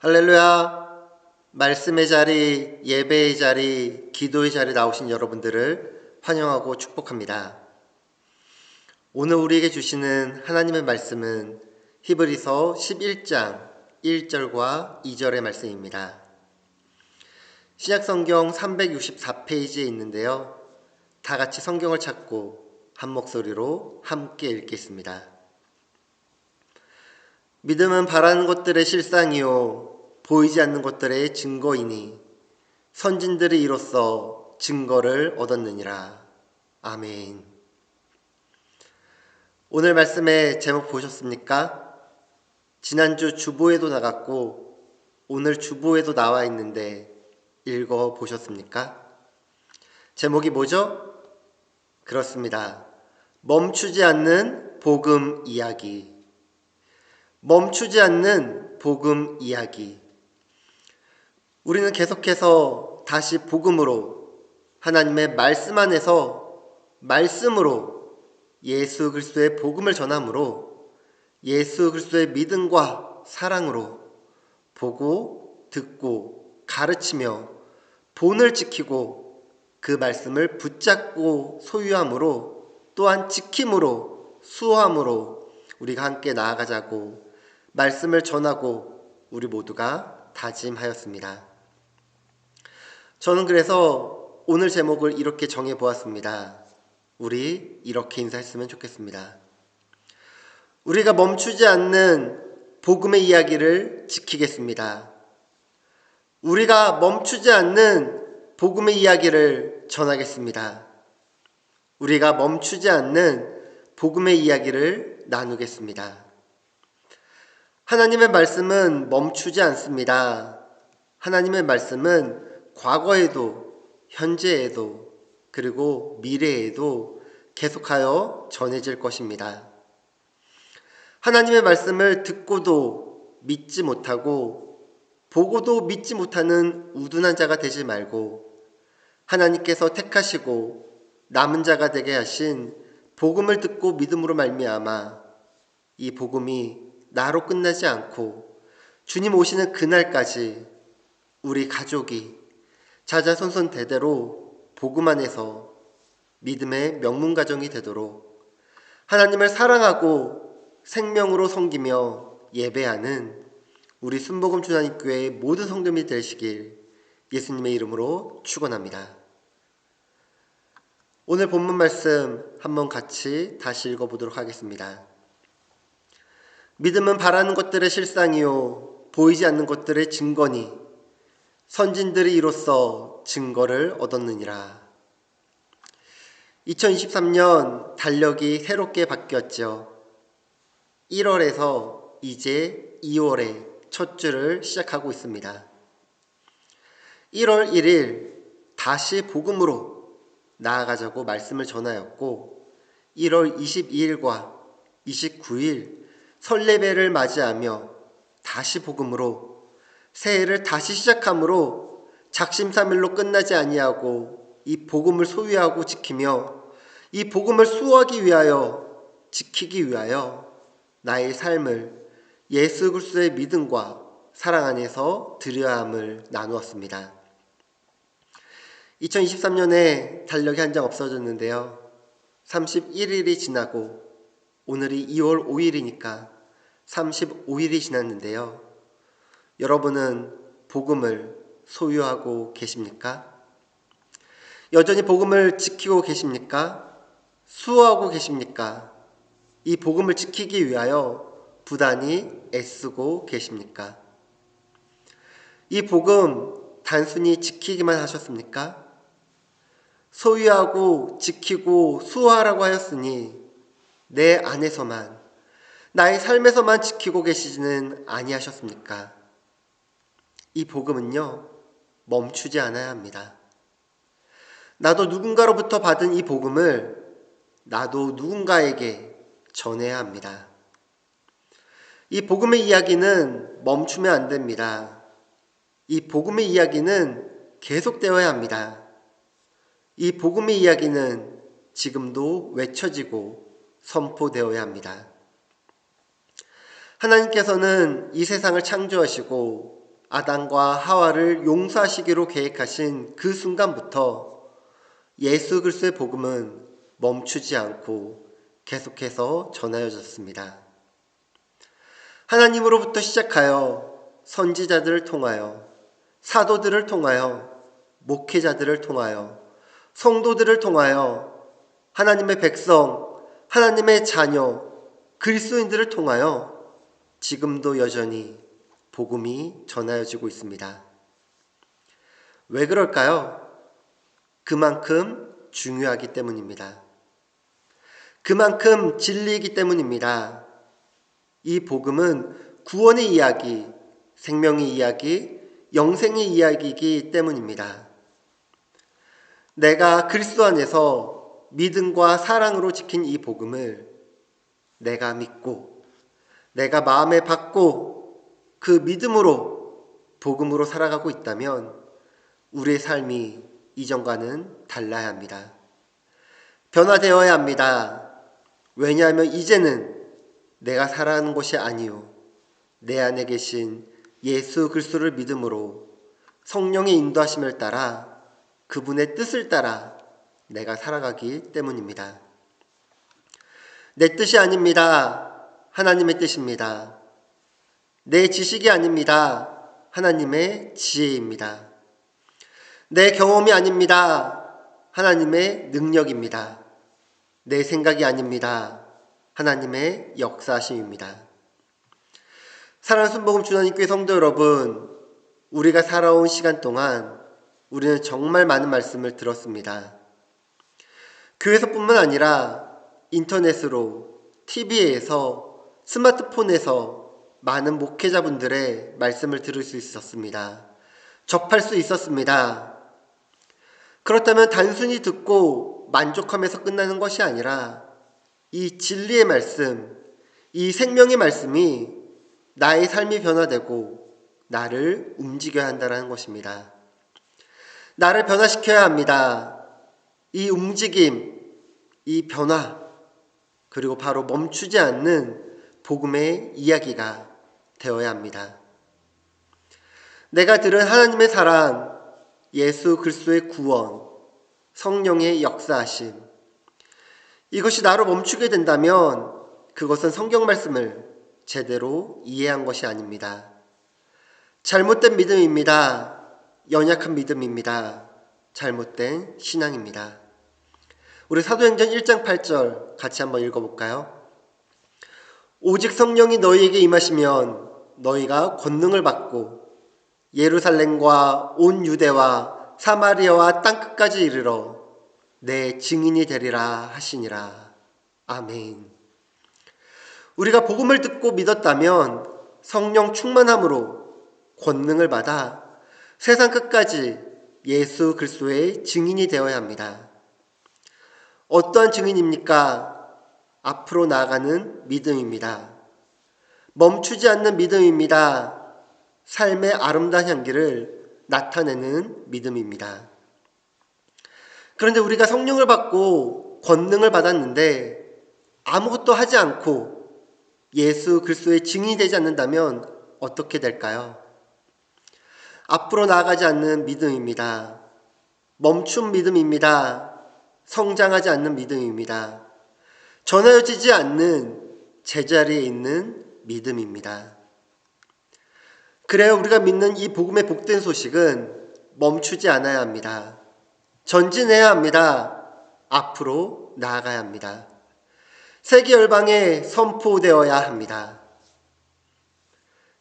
할렐루야. 말씀의 자리, 예배의 자리, 기도의 자리 나오신 여러분들을 환영하고 축복합니다. 오늘 우리에게 주시는 하나님의 말씀은 히브리서 11장 1절과 2절의 말씀입니다. 신약성경 364페이지에 있는데요. 다 같이 성경을 찾고 한 목소리로 함께 읽겠습니다. 믿음은 바라는 것들의 실상이요 보이지 않는 것들의 증거이니 선진들이 이로써 증거를 얻었느니라. 아멘. 오늘 말씀의 제목 보셨습니까? 지난주 주보에도 나갔고 오늘 주보에도 나와 있는데 읽어 보셨습니까? 제목이 뭐죠? 그렇습니다. 멈추지 않는 복음 이야기. 멈추지 않는 복음 이야기. 우리는 계속해서 다시 복음으로 하나님의 말씀 안에서 말씀으로 예수 그리스도의 복음을 전함으로 예수 그리스도의 믿음과 사랑으로 보고 듣고 가르치며 본을 지키고 그 말씀을 붙잡고 소유함으로 또한 지킴으로 수호함으로 우리가 함께 나아가자고 말씀을 전하고 우리 모두가 다짐하였습니다. 저는 그래서 오늘 제목을 이렇게 정해보았습니다. 우리 이렇게 인사했으면 좋겠습니다. 우리가 멈추지 않는 복음의 이야기를 지키겠습니다. 우리가 멈추지 않는 복음의 이야기를 전하겠습니다. 우리가 멈추지 않는 복음의 이야기를 나누겠습니다. 하나님의 말씀은 멈추지 않습니다. 하나님의 말씀은 과거에도 현재에도 그리고 미래에도 계속하여 전해질 것입니다. 하나님의 말씀을 듣고도 믿지 못하고 보고도 믿지 못하는 우둔한 자가 되지 말고 하나님께서 택하시고 남은 자가 되게 하신 복음을 듣고 믿음으로 말미암아 이 복음이 나로 끝나지 않고 주님 오시는 그날까지 우리 가족이 자자손손 대대로 복음 안에서 믿음의 명문가정이 되도록 하나님을 사랑하고 생명으로 섬기며 예배하는 우리 순복음 주나님교회의 모든 성도님이 되시길 예수님의 이름으로 축원합니다. 오늘 본문 말씀 한번 같이 다시 읽어보도록 하겠습니다. 믿음은 바라는 것들의 실상이요 보이지 않는 것들의 증거니 선진들이 이로써 증거를 얻었느니라. 2023년 달력이 새롭게 바뀌었죠. 1월에서 이제 2월의 첫 주를 시작하고 있습니다. 1월 1일 다시 복음으로 나아가자고 말씀을 전하였고 1월 22일과 29일 설레배를 맞이하며 다시 복음으로 새해를 다시 시작함으로 작심삼일로 끝나지 아니하고 이 복음을 소유하고 지키며 이 복음을 수호하기 위하여 지키기 위하여 나의 삶을 예수 그리스도의 믿음과 사랑 안에서 드려야 함을 나누었습니다. 2023년에 달력이 한 장 없어졌는데요. 31일이 지나고 오늘이 2월 5일이니까 35일이 지났는데요. 여러분은 복음을 소유하고 계십니까? 여전히 복음을 지키고 계십니까? 수호하고 계십니까? 이 복음을 지키기 위하여 부단히 애쓰고 계십니까? 이 복음 단순히 지키기만 하셨습니까? 소유하고 지키고 수호하라고 하였으니 내 안에서만 나의 삶에서만 지키고 계시지는 아니하셨습니까? 이 복음은요, 멈추지 않아야 합니다. 나도 누군가로부터 받은 이 복음을 나도 누군가에게 전해야 합니다. 이 복음의 이야기는 멈추면 안 됩니다. 이 복음의 이야기는 계속되어야 합니다. 이 복음의 이야기는 지금도 외쳐지고 선포되어야 합니다. 하나님께서는 이 세상을 창조하시고 아담과 하와를 용서하시기로 계획하신 그 순간부터 예수 그리스도의 복음은 멈추지 않고 계속해서 전하여졌습니다. 하나님으로부터 시작하여 선지자들을 통하여 사도들을 통하여 목회자들을 통하여 성도들을 통하여 하나님의 백성, 하나님의 자녀, 그리스도인들을 통하여 지금도 여전히 복음이 전하여지고 있습니다. 왜 그럴까요? 그만큼 중요하기 때문입니다. 그만큼 진리이기 때문입니다. 이 복음은 구원의 이야기, 생명의 이야기, 영생의 이야기이기 때문입니다. 내가 그리스도 안에서 믿음과 사랑으로 지킨 이 복음을 내가 믿고 내가 마음에 받고 그 믿음으로 복음으로 살아가고 있다면 우리의 삶이 이전과는 달라야 합니다. 변화되어야 합니다. 왜냐하면 이제는 내가 살아가는 것이 아니요 내 안에 계신 예수 그리스도를 믿음으로 성령의 인도하심을 따라 그분의 뜻을 따라 내가 살아가기 때문입니다. 내 뜻이 아닙니다. 하나님의 뜻입니다. 내 지식이 아닙니다. 하나님의 지혜입니다. 내 경험이 아닙니다. 하나님의 능력입니다. 내 생각이 아닙니다. 하나님의 역사하심입니다. 사랑하는 순복음 주나님교회 성도 여러분, 우리가 살아온 시간 동안 우리는 정말 많은 말씀을 들었습니다. 교회에서뿐만 아니라 인터넷으로, TV에서, 스마트폰에서 많은 목회자분들의 말씀을 들을 수 있었습니다. 접할 수 있었습니다. 그렇다면 단순히 듣고 만족하면서 끝나는 것이 아니라 이 진리의 말씀, 이 생명의 말씀이 나의 삶이 변화되고 나를 움직여야 한다는 것입니다. 나를 변화시켜야 합니다. 이 움직임, 이 변화, 그리고 바로 멈추지 않는 복음의 이야기가 되어야 합니다. 내가 들은 하나님의 사랑, 예수 그리스도의 구원, 성령의 역사하심, 이것이 나로 멈추게 된다면 그것은 성경 말씀을 제대로 이해한 것이 아닙니다. 잘못된 믿음입니다. 연약한 믿음입니다. 잘못된 신앙입니다. 우리 사도행전 1장 8절 같이 한번 읽어볼까요? 오직 성령이 너희에게 임하시면 너희가 권능을 받고 예루살렘과 온 유대와 사마리아와 땅끝까지 이르러 내 증인이 되리라 하시니라. 아멘. 우리가 복음을 듣고 믿었다면 성령 충만함으로 권능을 받아 세상 끝까지 예수 그리스도의 증인이 되어야 합니다. 어떠한 증인입니까? 앞으로 나아가는 믿음입니다. 멈추지 않는 믿음입니다. 삶의 아름다운 향기를 나타내는 믿음입니다. 그런데 우리가 성령을 받고 권능을 받았는데 아무것도 하지 않고 예수 그리스도의 증인이 되지 않는다면 어떻게 될까요? 앞으로 나아가지 않는 믿음입니다. 멈춘 믿음입니다. 성장하지 않는 믿음입니다. 전해지지 않는 제자리에 있는 믿음입니다. 그래야 우리가 믿는 이 복음의 복된 소식은 멈추지 않아야 합니다. 전진해야 합니다. 앞으로 나아가야 합니다. 세계 열방에 선포되어야 합니다.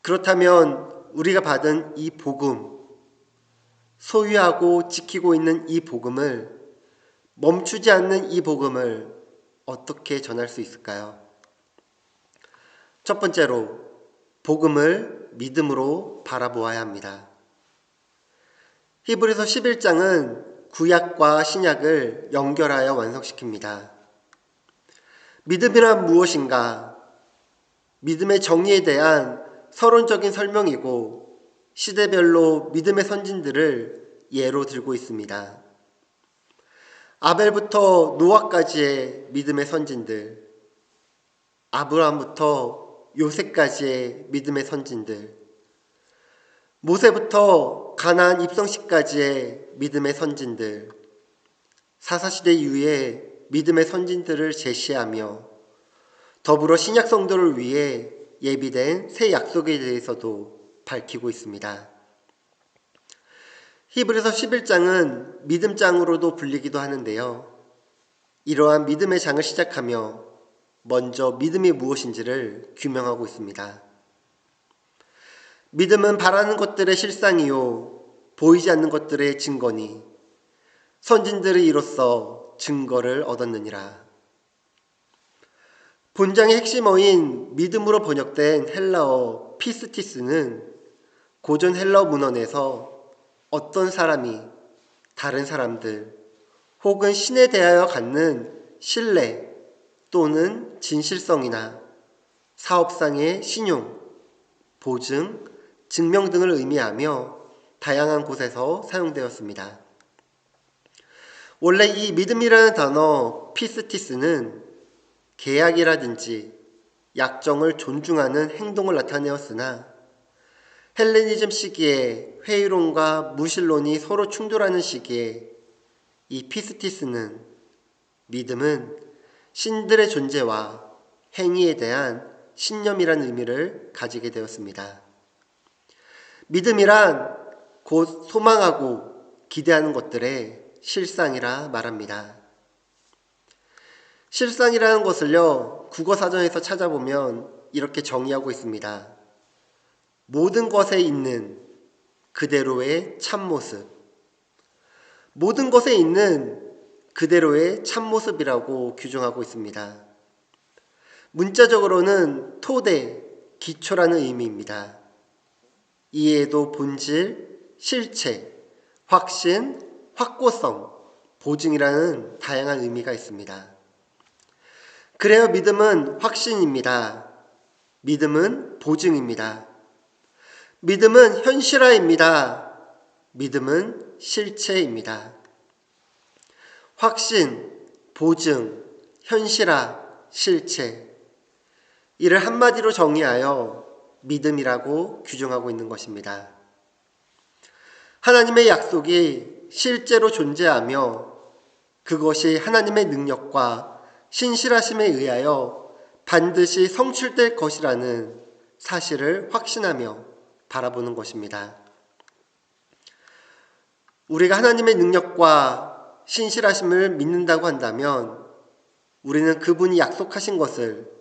그렇다면 우리가 받은 이 복음, 소유하고 지키고 있는 이 복음을, 멈추지 않는 이 복음을 어떻게 전할 수 있을까요? 첫 번째로 복음을 믿음으로 바라보아야 합니다. 히브리서 11장은 구약과 신약을 연결하여 완성시킵니다. 믿음이란 무엇인가? 믿음의 정의에 대한 서론적인 설명이고 시대별로 믿음의 선진들을 예로 들고 있습니다. 아벨부터 노아까지의 믿음의 선진들, 아브라함부터 요셉까지의 믿음의 선진들, 모세부터 가나안 입성시까지의 믿음의 선진들, 사사시대 이후에 믿음의 선진들을 제시하며 더불어 신약 성도를 위해 예비된 새 약속에 대해서도 밝히고 있습니다. 히브리서 11장은 믿음장으로도 불리기도 하는데요. 이러한 믿음의 장을 시작하며 먼저 믿음이 무엇인지를 규명하고 있습니다. 믿음은 바라는 것들의 실상이요 보이지 않는 것들의 증거니 선진들이 이로써 증거를 얻었느니라. 본장의 핵심어인 믿음으로 번역된 헬라어 피스티스는 고전 헬라어 문헌에서 어떤 사람이 다른 사람들 혹은 신에 대하여 갖는 신뢰 또는 진실성이나 사업상의 신용, 보증, 증명 등을 의미하며 다양한 곳에서 사용되었습니다. 원래 이 믿음이라는 단어 피스티스는 계약이라든지 약정을 존중하는 행동을 나타내었으나 헬레니즘 시기에 회의론과 무신론이 서로 충돌하는 시기에 이 피스티스는 믿음은 신들의 존재와 행위에 대한 신념이라는 의미를 가지게 되었습니다. 믿음이란 곧 소망하고 기대하는 것들의 실상이라 말합니다. 실상이라는 것을요, 국어사전에서 찾아보면 이렇게 정의하고 있습니다. 모든 것에 있는 그대로의 참모습. 모든 것에 있는 그대로의 참모습이라고 규정하고 있습니다. 문자적으로는 토대, 기초라는 의미입니다. 이에도 본질, 실체, 확신, 확고성, 보증이라는 다양한 의미가 있습니다. 그래요, 믿음은 확신입니다. 믿음은 보증입니다. 믿음은 현실화입니다. 믿음은 실체입니다. 확신, 보증, 현실화, 실체. 이를 한마디로 정의하여 믿음이라고 규정하고 있는 것입니다. 하나님의 약속이 실제로 존재하며 그것이 하나님의 능력과 신실하심에 의하여 반드시 성취될 것이라는 사실을 확신하며 바라보는 것입니다. 우리가 하나님의 능력과 신실하심을 믿는다고 한다면 우리는 그분이 약속하신 것을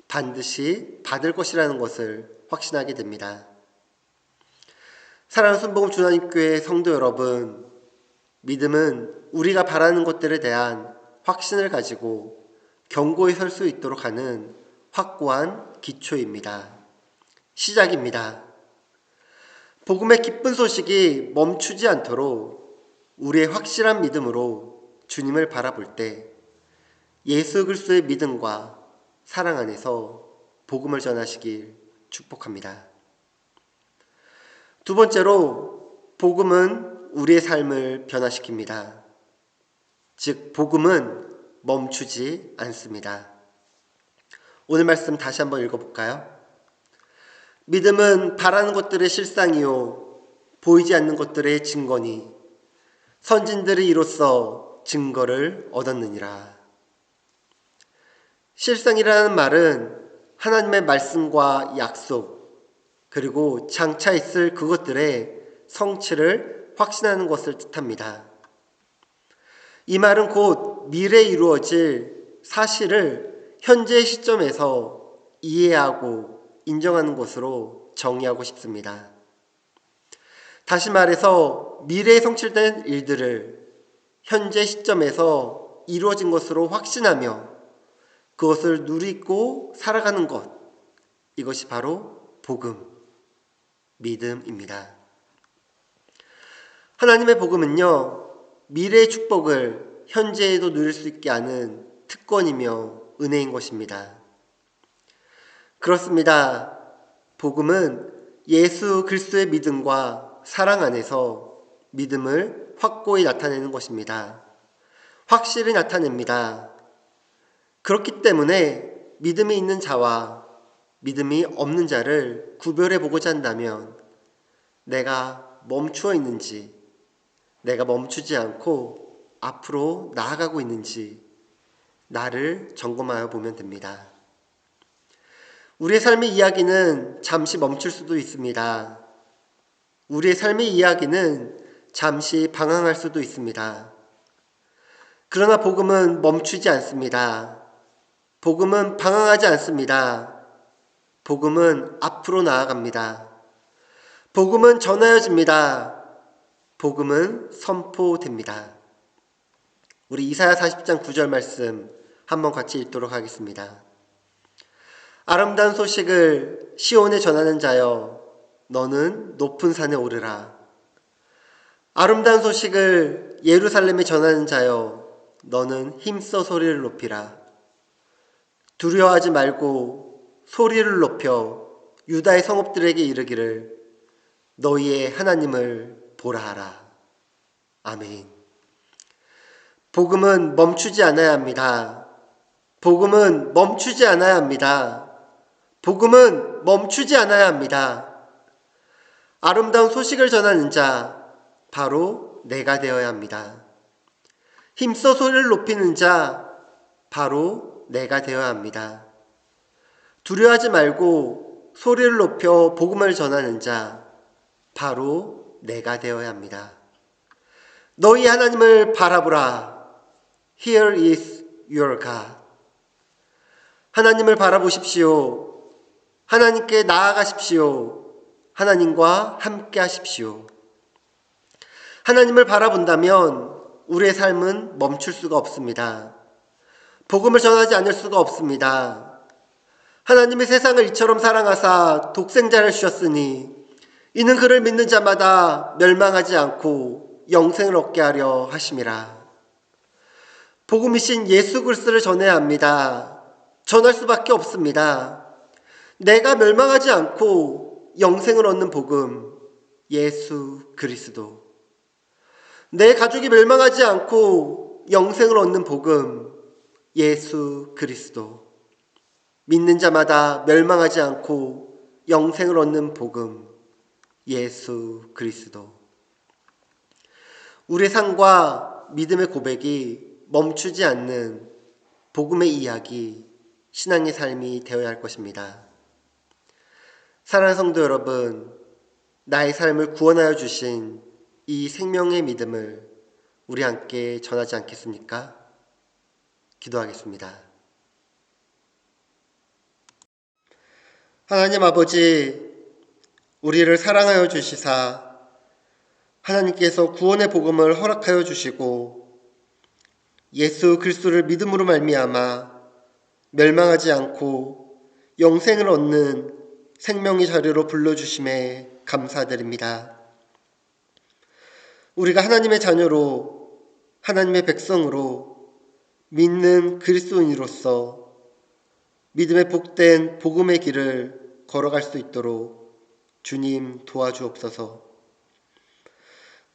반드시 받을 것이라는 것을 확신하게 됩니다. 사랑하는 순복음 주나님교회 성도 여러분, 믿음은 우리가 바라는 것들에 대한 확신을 가지고 견고히 설 수 있도록 하는 확고한 기초입니다. 시작입니다. 복음의 기쁜 소식이 멈추지 않도록 우리의 확실한 믿음으로 주님을 바라볼 때 예수 그리스도의 믿음과 사랑 안에서 복음을 전하시길 축복합니다. 두 번째로 복음은 우리의 삶을 변화시킵니다. 즉 복음은 멈추지 않습니다. 오늘 말씀 다시 한번 읽어볼까요? 믿음은 바라는 것들의 실상이요 보이지 않는 것들의 증거니 선진들이 이로써 증거를 얻었느니라. 실상이라는 말은 하나님의 말씀과 약속 그리고 장차 있을 그것들의 성취를 확신하는 것을 뜻합니다. 이 말은 곧 미래에 이루어질 사실을 현재의 시점에서 이해하고 인정하는 것으로 정의하고 싶습니다. 다시 말해서 미래에 성취된 일들을 현재 시점에서 이루어진 것으로 확신하며 그것을 누리고 살아가는 것, 이것이 바로 복음, 믿음입니다. 하나님의 복음은요, 미래의 축복을 현재에도 누릴 수 있게 하는 특권이며 은혜인 것입니다. 그렇습니다. 복음은 예수 그리스도의 믿음과 사랑 안에서 믿음을 확고히 나타내는 것입니다. 확실히 나타냅니다. 그렇기 때문에 믿음이 있는 자와 믿음이 없는 자를 구별해 보고자 한다면 내가 멈추어 있는지, 내가 멈추지 않고 앞으로 나아가고 있는지 나를 점검하여 보면 됩니다. 우리의 삶의 이야기는 잠시 멈출 수도 있습니다. 우리의 삶의 이야기는 잠시 방황할 수도 있습니다. 그러나 복음은 멈추지 않습니다. 복음은 방황하지 않습니다. 복음은 앞으로 나아갑니다. 복음은 전하여집니다. 복음은 선포됩니다. 우리 이사야 40장 9절 말씀 한번 같이 읽도록 하겠습니다. 아름다운 소식을 시온에 전하는 자여, 너는 높은 산에 오르라. 아름다운 소식을 예루살렘에 전하는 자여, 너는 힘써 소리를 높이라. 두려워하지 말고 소리를 높여 유다의 성읍들에게 이르기를 너희의 하나님을 보라 하라. 아멘. 복음은 멈추지 않아야 합니다. 복음은 멈추지 않아야 합니다. 복음은 멈추지 않아야 합니다. 아름다운 소식을 전하는 자, 바로 내가 되어야 합니다. 힘써 소리를 높이는 자, 바로 내가 되어야 합니다. 두려워하지 말고 소리를 높여 복음을 전하는 자, 바로 내가 되어야 합니다. 너희 하나님을 바라보라. Here is your God. 하나님을 바라보십시오. 하나님께 나아가십시오. 하나님과 함께 하십시오. 하나님을 바라본다면 우리의 삶은 멈출 수가 없습니다. 복음을 전하지 않을 수가 없습니다. 하나님의 세상을 이처럼 사랑하사 독생자를 주셨으니 이는 그를 믿는 자마다 멸망하지 않고 영생을 얻게 하려 하심이라. 복음이신 예수 그리스도를 전해야 합니다. 전할 수밖에 없습니다. 내가 멸망하지 않고 영생을 얻는 복음, 예수 그리스도. 내 가족이 멸망하지 않고 영생을 얻는 복음, 예수 그리스도. 믿는 자마다 멸망하지 않고 영생을 얻는 복음, 예수 그리스도. 우리의 삶과 믿음의 고백이 멈추지 않는 복음의 이야기, 신앙의 삶이 되어야 할 것입니다. 사랑하는 성도 여러분, 나의 삶을 구원하여 주신 이 생명의 믿음을 우리 함께 전하지 않겠습니까? 기도하겠습니다. 하나님 아버지, 우리를 사랑하여 주시사 하나님께서 구원의 복음을 허락하여 주시고 예수 그리스도를 믿음으로 말미암아 멸망하지 않고 영생을 얻는 생명의 자리로 불러주심에 감사드립니다. 우리가 하나님의 자녀로, 하나님의 백성으로 믿는 그리스도인으로서 믿음의 복된 복음의 길을 걸어갈 수 있도록 주님 도와주옵소서.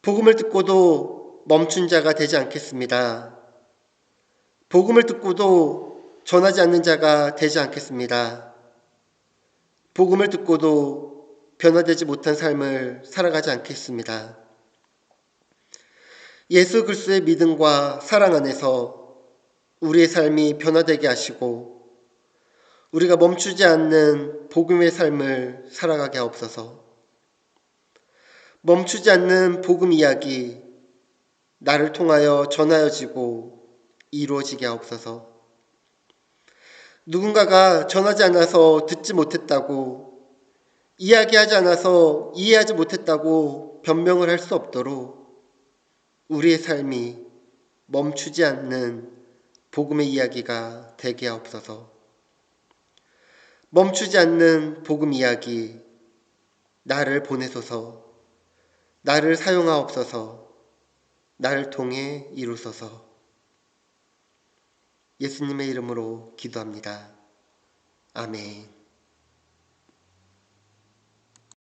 복음을 듣고도 멈춘 자가 되지 않겠습니다. 복음을 듣고도 전하지 않는 자가 되지 않겠습니다. 복음을 듣고도 변화되지 못한 삶을 살아가지 않겠습니다. 예수 그리스도의 믿음과 사랑 안에서 우리의 삶이 변화되게 하시고 우리가 멈추지 않는 복음의 삶을 살아가게 하옵소서. 멈추지 않는 복음 이야기, 나를 통하여 전하여지고 이루어지게 하옵소서. 누군가가 전하지 않아서 듣지 못했다고, 이야기하지 않아서 이해하지 못했다고 변명을 할 수 없도록 우리의 삶이 멈추지 않는 복음의 이야기가 되게 하옵소서. 멈추지 않는 복음 이야기, 나를 보내소서, 나를 사용하옵소서, 나를 통해 이루소서. 예수님의 이름으로 기도합니다. 아멘.